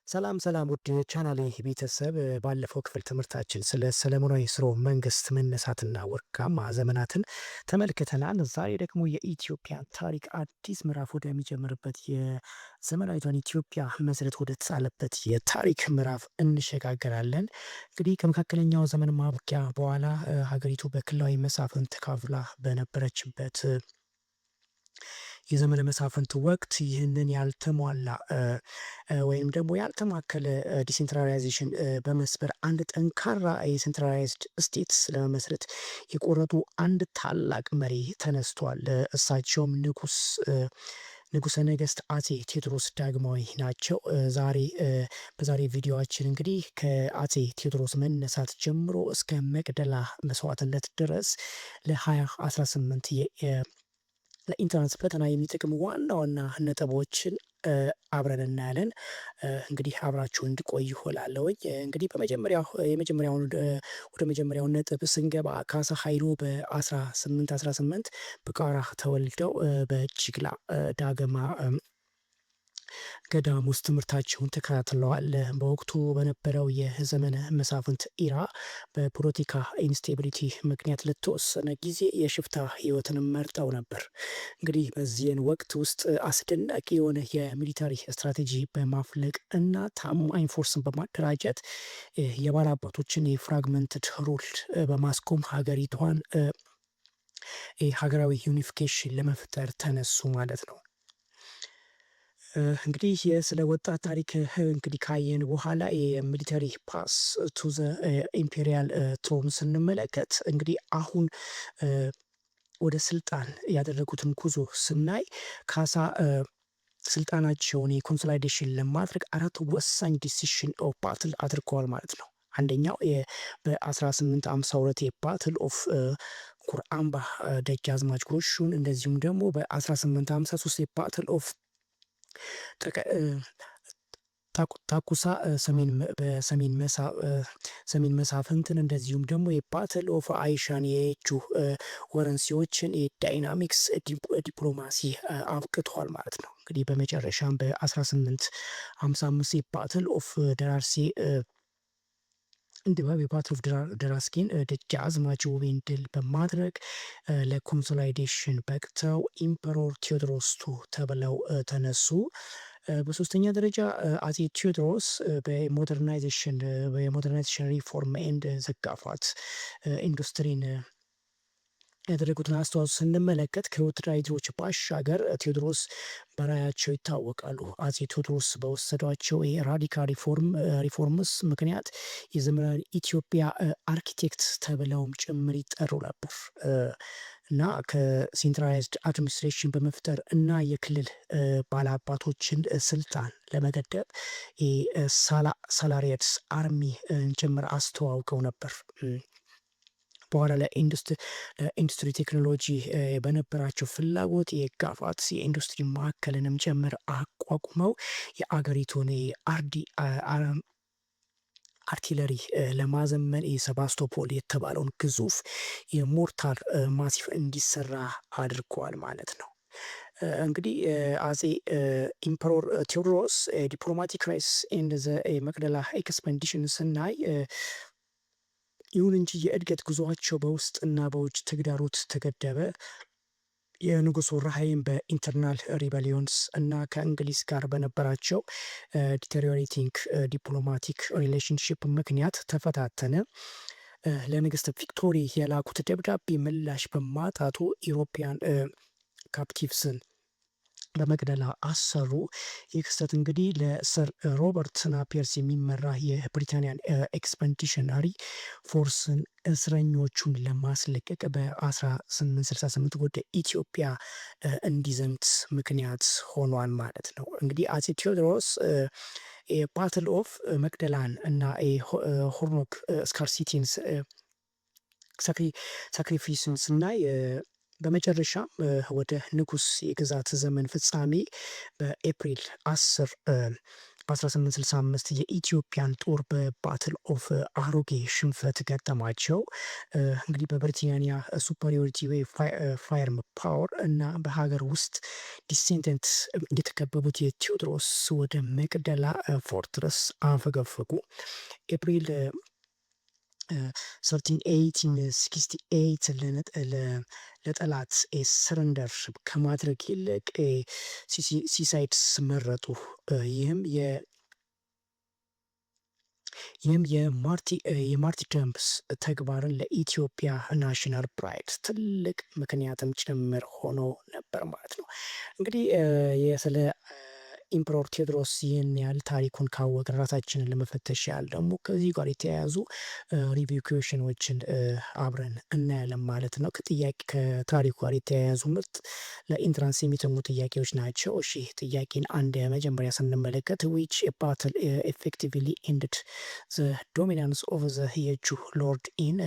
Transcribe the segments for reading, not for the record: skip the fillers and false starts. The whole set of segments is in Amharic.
ሰላም ሰላም ውድ ቻናሌ ቤተሰብ ባለፈው ክፍል ትምህርታችን ስለ ሰለሞናዊ ስርወ መንግስት መነሳትና ወርቃማ ዘመናትን ተመልክተናል። ዛሬ ደግሞ የኢትዮጵያን ታሪክ አዲስ ምዕራፍ ወደሚጀምርበት የዘመናዊቷን ኢትዮጵያ መሰረት ወደ ተሳለበት የታሪክ ምዕራፍ እንሸጋገራለን። እንግዲህ ከመካከለኛው ዘመን ማብቂያ በኋላ ሀገሪቱ በክልላዊ መሳፍንት ተካፍላ በነበረችበት የዘመነ መሳፍንት ወቅት ይህንን ያልተሟላ ወይም ደግሞ ያልተማከለ ዲሴንትራላይዜሽን በመስበር አንድ ጠንካራ የሴንትራላይዝድ ስቴትስ ለመመስረት የቆረጡ አንድ ታላቅ መሪ ተነስቷል። እሳቸውም ንጉሠ ነገሥት አፄ ቴዎድሮስ ዳግማዊ ናቸው። በዛሬ ቪዲዮአችን እንግዲህ ከአፄ ቴዎድሮስ መነሳት ጀምሮ እስከ መቅደላ መስዋዕትነት ድረስ ለ2018 ለኢንትራንስ ፈተና የሚጠቅሙ ዋና ዋና ነጥቦችን አብረን እናያለን። እንግዲህ አብራችሁ እንዲቆዩ እላለሁኝ። እንግዲህ ወደ መጀመሪያው ነጥብ ስንገባ ካሳ ኃይሉ በ1818 በቃራ ተወልደው በጅግላ ዳገማ ገዳም ውስጥ ትምህርታቸውን ተከታትለዋል። በወቅቱ በነበረው የዘመነ መሳፍንት ኢራ በፖለቲካ ኢንስቴቢሊቲ ምክንያት ለተወሰነ ጊዜ የሽፍታ ህይወትን መርጠው ነበር። እንግዲህ በዚህን ወቅት ውስጥ አስደናቂ የሆነ የሚሊታሪ ስትራቴጂ በማፍለቅ እና ታማኝ ፎርስን በማደራጀት የባላባቶችን የፍራግመንትድ ሩል በማስቆም ሀገሪቷን ሀገራዊ ዩኒፊኬሽን ለመፍጠር ተነሱ ማለት ነው። እንግዲህ ስለ ወጣት ታሪክ እንግዲህ ካየን በኋላ የሚሊተሪ ፓስ ቱ ዘ ኢምፔሪያል ትሮን ስንመለከት እንግዲህ አሁን ወደ ስልጣን ያደረጉትን ጉዞ ስናይ ካሳ ስልጣናቸውን የኮንሶሊዴሽን ለማድረግ 4 ወሳኝ ዲሲሽን ኦፍ ባትል አድርገዋል ማለት ነው። አንደኛው በ1852 የባትል ኦፍ ኩርአምባ ደጃዝማች ጎሹን፣ እንደዚሁም ደግሞ በ1853 የባትል ኦፍ ታኩሳ ሰሜን መሳፍንትን፣ እንደዚሁም ደግሞ የባትል ኦፍ አይሻን የእጁ ወረንሲዎችን የዳይናሚክስ ዲፕሎማሲ አብቅተዋል ማለት ነው። እንግዲህ በመጨረሻም በ1855 የባትል ኦፍ ደራርሴ እንዲባብ የባትል ኦፍ ደራስኪን ደጃዝማች ውቤን ድል በማድረግ ለኮንሶሊዴሽን በቅተው ኢምፐሮር ቴዎድሮስ ቱ ተብለው ተነሱ። በሶስተኛ ደረጃ አፄ ቴዎድሮስ በሞደርናይዜሽን ሪፎርም ኤንድ ዘጋፏት ኢንዱስትሪን ያደረጉትን አስተዋጽኦ ስንመለከት ከወታደራዊ ድሎች ባሻገር ቴዎድሮስ በራያቸው ይታወቃሉ። አፄ ቴዎድሮስ በወሰዷቸው የራዲካል ሪፎርምስ ምክንያት የዘመናዊ ኢትዮጵያ አርኪቴክት ተብለውም ጭምር ይጠሩ ነበር እና ከሴንትራላይዝድ አድሚኒስትሬሽን በመፍጠር እና የክልል ባለአባቶችን ስልጣን ለመገደብ ሳላሪየትስ አርሚ ጭምር አስተዋውቀው ነበር። በኋላ ለኢንዱስትሪ ቴክኖሎጂ በነበራቸው ፍላጎት የጋፋት የኢንዱስትሪ ማዕከልንም ጭምር አቋቁመው የአገሪቱን አርቲለሪ ለማዘመን የሰባስቶፖል የተባለውን ግዙፍ የሞርታር ማሲፍ እንዲሰራ አድርገዋል ማለት ነው። እንግዲህ አፄ ኢምፐሮር ቴዎድሮስ ዲፕሎማቲክ ራይስ ኤንድ ዘ መቅደላ ኤክስፐንዲሽን ስናይ ይሁን እንጂ የእድገት ጉዞአቸው በውስጥና በውጭ ተግዳሮት ተገደበ። የንጉሱ ራዕይም በኢንተርናል ሪበሊዮንስ እና ከእንግሊዝ ጋር በነበራቸው ዲቴሪዮሬቲንግ ዲፕሎማቲክ ሪሌሽንሽፕ ምክንያት ተፈታተነ። ለንግስት ቪክቶሪ የላኩት ደብዳቤ ምላሽ በማጣቱ ኢሮፒያን ካፕቲቭስን በመቅደላ አሰሩ። ይህ ክስተት እንግዲህ ለሰር ሮበርት ናፒየርስ የሚመራ የብሪታንያን ኤክስፐዲሽነሪ ፎርስን እስረኞቹን ለማስለቀቅ በ1868 ወደ ኢትዮጵያ እንዲዘምት ምክንያት ሆኗል ማለት ነው። እንግዲህ አፄ ቴዎድሮስ የባትል ኦፍ መቅደላን እና ሆርኖክ ስካርሲቲን ሳክሪፊስን ስናይ በመጨረሻም ወደ ንጉስ የግዛት ዘመን ፍጻሜ በኤፕሪል 10 በ1865 የኢትዮጵያን ጦር በባትል ኦፍ አሮጌ ሽንፈት ገጠማቸው። እንግዲህ በብሪታንያ ሱፐሪዮሪቲ ወይ ፋየርም ፓወር እና በሀገር ውስጥ ዲሴንደንት እንደተከበቡት የቴዎድሮስ ወደ መቅደላ ፎርትረስ አፈገፈጉ። ኤፕሪል 1868 ለጠላት ሰረንደር ከማድረግ ይልቅ ሲሳይድስ መረጡ። ይህም የማርቲርደምስ ተግባርን ለኢትዮጵያ ናሽናል ፕራይድ ትልቅ ምክንያትም ጭምር ሆኖ ነበር ማለት ነው። እንግዲህ ስለ ኢምፐሮር ቴዎድሮስ ይህን ያህል ታሪኩን ካወቅን ራሳችንን ለመፈተሽ ያህል ደግሞ ከዚህ ጋር የተያያዙ ሪቪው ኩዌሽኖችን አብረን እናያለን ማለት ነው። ከታሪኩ ጋር የተያያዙ ምርጥ ለኢንትራንስ የሚተሙ ጥያቄዎች ናቸው። እሺ ጥያቄን አንድ መጀመሪያ ስንመለከት ዊች ባትል ኤፌክቲቭሊ ኤንድድ ዘ ዶሚናንስ ኦፍ ዘ የጁ ሎርድ ኢን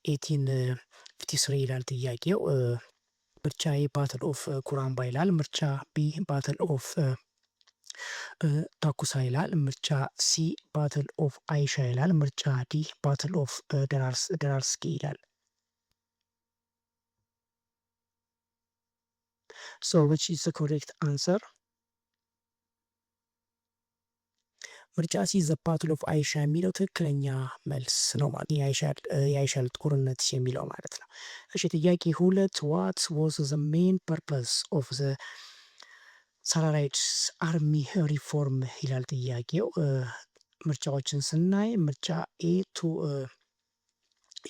1853 ይላል ጥያቄው። ምርጫ ኤ ባትል ኦፍ ኩራምባ ይላል። ምርጫ ቢ ባትል ኦፍ ታኩሳ ይላል። ምርጫ ሲ ባትል ኦፍ አይሻ ይላል። ምርጫ ዲ ባትል ኦፍ ደራርስኪ ይላል። ሶ ዊች ኢዝ ዘ ኮሬክት አንሰር? ምርጫ ሲ ዘ ባትል ኦፍ አይሻ የሚለው ትክክለኛ መልስ ነው ማለት የአይሻል ጦርነት የሚለው ማለት ነው። እሺ ጥያቄ 2 ዋት ዋዝ ዘ ሜን ፐርፐስ ኦፍ ዘ ሳላራይድስ አርሚ ሪፎርም ይላል ጥያቄው። ምርጫዎችን ስናይ ምርጫ ኤ ቱ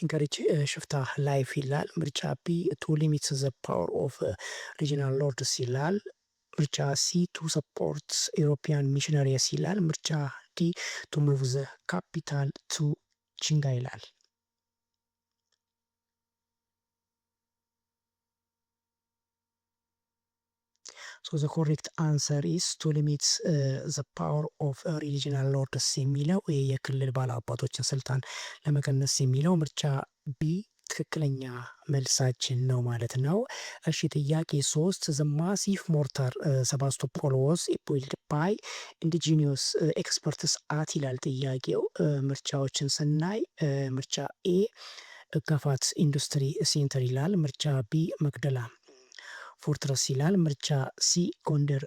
ኢንከሬጅ ሽፍታ ላይፍ ይላል። ምርጫ ቢ ቱ ሊሚት ዘ ፓወር ኦፍ ሪጂናል ሎርድስ ይላል። ምርጫ ሲ ቱ ሰፖርት ኢሮፒያን ሚሽነሪስ ይላል። ምርጫ ዲ ቱ ሙቭ ዘ ካፒታል ቱ ቺንጋ ይላል። ሶ ዘ ኮሬክት አንሰር ኢስ ቱ ሊሚት ዘ ፓወር ኦፍ ሪጂናል ሎርድስ የሚለው የክልል ባለአባቶችን ስልጣን ለመቀነስ የሚለው ምርጫ ቢ ትክክለኛ መልሳችን ነው ማለት ነው። እሺ ጥያቄ 3 ዘ ማሲቭ ሞርታር ሰባስቶፖል ዋዝ ቢልድ ባይ ኢንዲጂኒየስ ኤክስፐርትስ አት ይላል ጥያቄው። ምርጫዎችን ስናይ ምርጫ ኤ ጋፋት ኢንዱስትሪ ሴንተር ይላል። ምርጫ ቢ መቅደላ ፎርትረስ ይላል። ምርጫ ሲ ጎንደር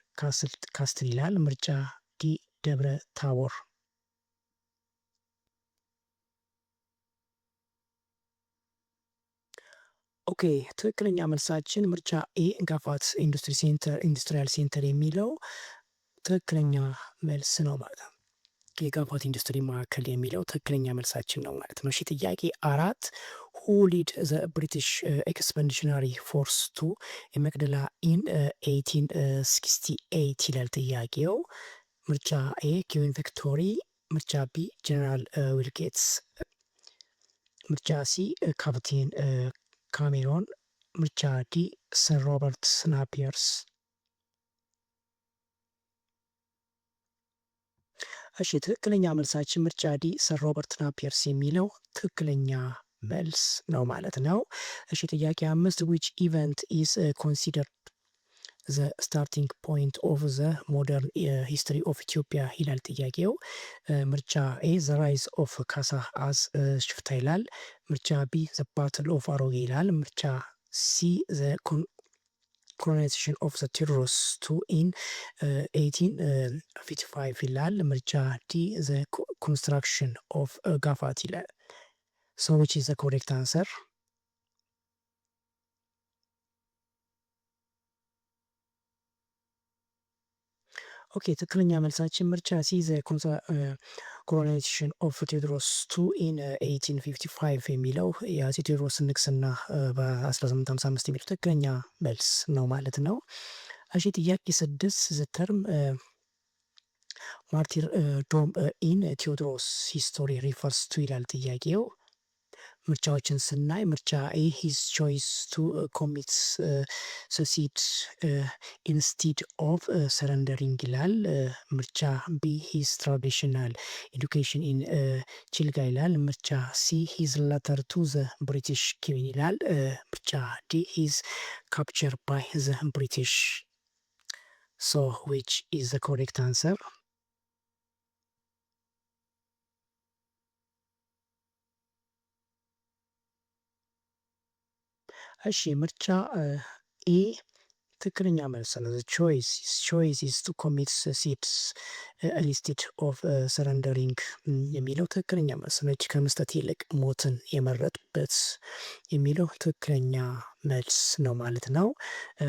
ካስትል ይላል። ምርጫ ዲ ደብረ ታቦር። ኦኬ ትክክለኛ መልሳችን ምርጫ ኤ ጋፋት ኢንዱስትሪያል ሴንተር የሚለው ትክክለኛ መልስ ነው ማለት ነው። የጋፋት ኢንዱስትሪ ማዕከል የሚለው ትክክለኛ መልሳችን ነው ማለት ነው። እሺ ጥያቄ 4 ሁ ሊድ ዘ ብሪቲሽ ኤክስፐዲሽናሪ ፎርስ ቱ መቅደላ ኢን 1868 ይላል ጥያቄው። ምርጫ ኤ ኪዊን ቪክቶሪ፣ ምርጫ ቢ ጀነራል ዊልጌትስ፣ ምርጫ ሲ ካፕቴን ካሜሮን፣ ምርጫ ዲ ሰር ሮበርት ናፒየርስ። እሺ ትክክለኛ መልሳችን ምርጫ ዲ ሰር ሮበርት ናፒየርስ የሚለው ትክክለኛ መልስ ነው ማለት ነው። እሺ ጥያቄ 5 ዊች ኢቨንት ኢዝ ኮንሲደርድ ዘ ስታርቲንግ ፖይንት ኦፍ ዘ ሞደርን ሂስትሪ ኦፍ ኢትዮጵያ ይላል ጥያቄው። ምርጫ ኤ ዘ ራይዝ ኦፍ ካሳ አዝ ሽፍታ ይላል። ምርጫ ቢ ዘ ባትል ኦፍ አሮጌ ይላል። ምርጫ ሲ ዘ ኮሎናይዜሽን ኦፍ ዘ ቴዎድሮስ ቱ ኢን 1855 ይላል። ምርጫ ዲ ዘ ኮንስትራክሽን ኦፍ ጋፋት ይላል። ሶ ዊች ኢዝ ዘ ኮሬክት አንሰር? ኦኬ ትክክለኛ መልሳችን ምርጫ ሲ ዘ ኮሎናይዜሽን ኦፍ ቴዎድሮስ ቱ ኢን 1855 የሚለው የአፄ ቴዎድሮስን ንግስና በ1855 የሚለው ትክክለኛ መልስ ነው ማለት ነው። እሺ ጥያቄ 6 ዘ ተርም ማርቲር ዶም ኢን ቴዎድሮስ ሂስቶሪ ሪፈርስ ቱ ይላል ጥያቄው። ምርጫዎችን ስናይ ምርጫ ኤ ሂዝ ቾይስ ቱ ኮሚት ሰሲድ ኢንስቲድ ኦፍ ሰረንደሪንግ ይላል። ምርጫ ቢ ሂዝ ትራዲሽናል ኤዱኬሽን ኢን ቺልጋ ይላል። ምርጫ ሲ ሂዝ ሌተር ቱ ዘ ብሪቲሽ ኪዊን ይላል። ምርጫ ዲ ሂዝ ካፕቸር ባይ ዘ ብሪቲሽ። ሶ ዊች ኢዝ ዘ ኮሬክት አንሰር? እሺ ምርጫ ኤ ትክክለኛ መልስ ነው። ቾይስ ኢዝ ቱ ኮሚት ሱሳይድ ኢንስቴድ ኦፍ ሰረንደሪንግ የሚለው ትክክለኛ መልስ ነው። እጅ ከመስጠት ይልቅ ሞትን የመረጡበት የሚለው ትክክለኛ መልስ ነው ማለት ነው።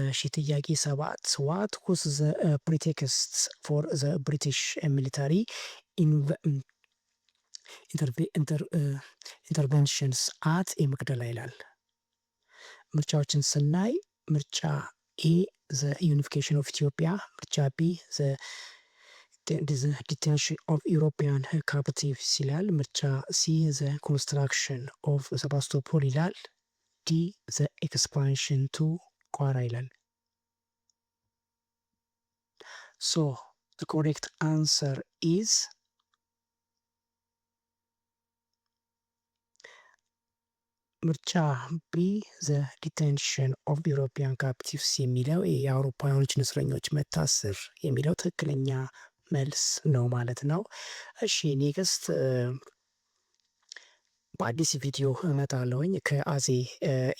እሺ ጥያቄ 7 ዋት ዋዝ ዘ ፕሪቴክስት ፎር ዘ ብሪቲሽ ሚሊታሪ ኢንተርቬንሽንስ አት የመቅደላ ይላል። ምርጫዎችን ስናይ ምርጫ ኤ ዘ ዩኒፊኬሽን ኦፍ ኢትዮጵያ፣ ምርጫ ቢ ዘ ዲቴንሽን ኦፍ ኢሮፒያን ካፕቲቭስ ይላል። ምርጫ ሲ ዘ ኮንስትራክሽን ኦፍ ሰባስቶፖል ይላል። ዲ ዘ ኤክስፓንሽን ቱ ቋራ ይላል። ሶ ዘ ኮሬክት አንሰር ኢዝ ምርጫ ቢ ዘ ዲቴንሽን ኦፍ ኢሮፒያን ካፕቲቭስ የሚለው የአውሮፓውያኖችን እስረኞች መታሰር የሚለው ትክክለኛ መልስ ነው ማለት ነው። እሺ ኔክስት በአዲስ ቪዲዮ እመጣለሁኝ ከአጼ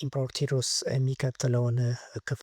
ኢምፐረር ቴዎድሮስ የሚቀጥለውን ክፍል